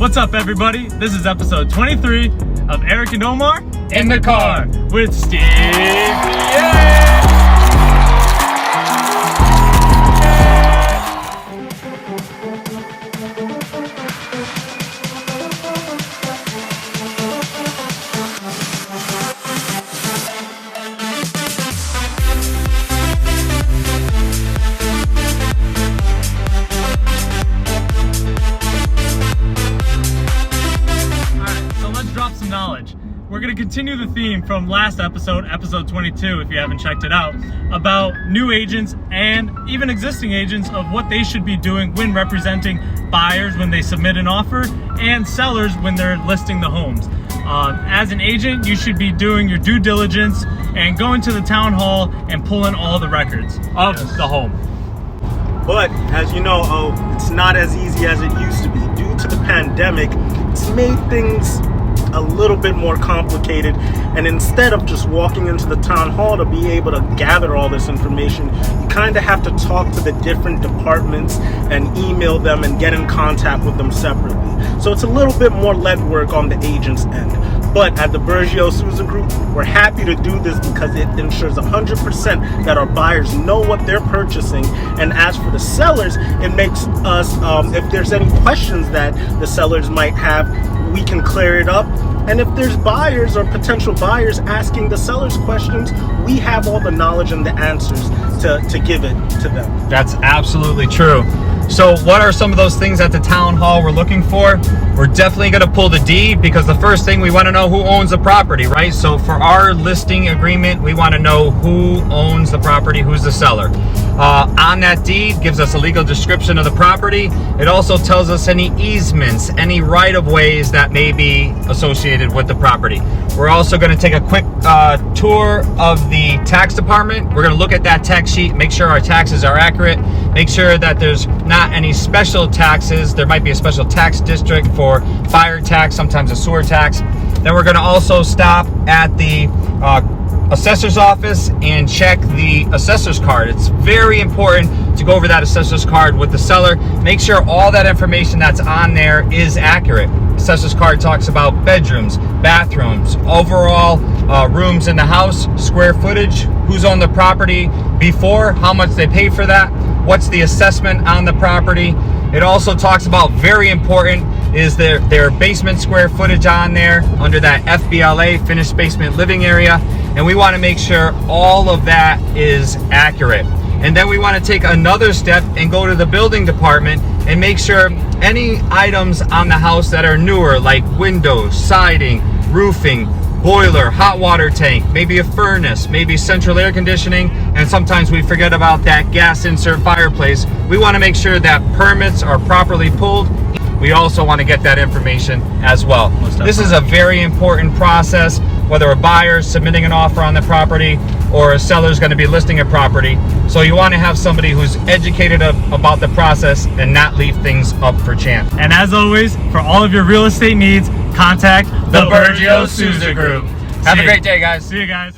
What's up, everybody? This is episode 23 of Erik and Omar in the car with Steve. Yeah! We're going to continue the theme from last episode 22, if you haven't checked it out, about new agents and even existing agents of what they should be doing when representing buyers when they submit an offer and sellers when they're listing the homes. As an agent, you should be doing your due diligence and going to the town hall and pulling all the records of the home. But as you know, it's not as easy as it used to be. Due to the pandemic, it's made things a little bit more complicated, and instead of just walking into the town hall to be able to gather all this information, you kind of have to talk to the different departments and email them and get in contact with them separately. So it's a little bit more legwork on the agent's end. But at the Bergio Souza Group, we're happy to do this because it ensures 100% that our buyers know what they're purchasing. And as for the sellers, it makes us, if there's any questions that the sellers might have, we can clear it up. And if there's buyers or potential buyers asking the sellers questions, we have all the knowledge and the answers to give it to them. That's absolutely true. So what are some of those things at the town hall we're looking for? We're definitely going to pull the deed, because the first thing we want to know who owns the property, right? So for our listing agreement, we want to know who owns the property, who's the seller. On that deed gives us a legal description of the property. It also tells us any easements, any right-of-ways that may be associated with the property. We're also going to take a quick tour of the tax department. We're going to look at that tax sheet, make sure our taxes are accurate, make sure that there's not any special taxes. There might be a special tax district for fire tax, sometimes a sewer tax. Then we're going to also stop at the assessor's office and check the assessor's card. It's very important to go over that assessor's card with the seller. Make sure all that information that's on there is accurate. Assessor's card talks about bedrooms, bathrooms, overall rooms in the house, square footage, who's on the property before, how much they paid for that, what's the assessment on the property. It also talks about, very important, is their basement square footage on there under that FBLA, finished basement living area. And we want to make sure all of that is accurate. And then we want to take another step and go to the building department and make sure any items on the house that are newer, like windows, siding, roofing, boiler, hot water tank, maybe a furnace, maybe central air conditioning, and sometimes we forget about that gas insert fireplace. We want to make sure that permits are properly pulled. We also want to get that information as well. This is a very important process, whether a buyer is submitting an offer on the property or a seller is going to be listing a property. So you want to have somebody who's educated about the process and not leave things up for chance. And as always, for all of your real estate needs, contact the Bergio Souza Group. Have a great day, guys. See you guys.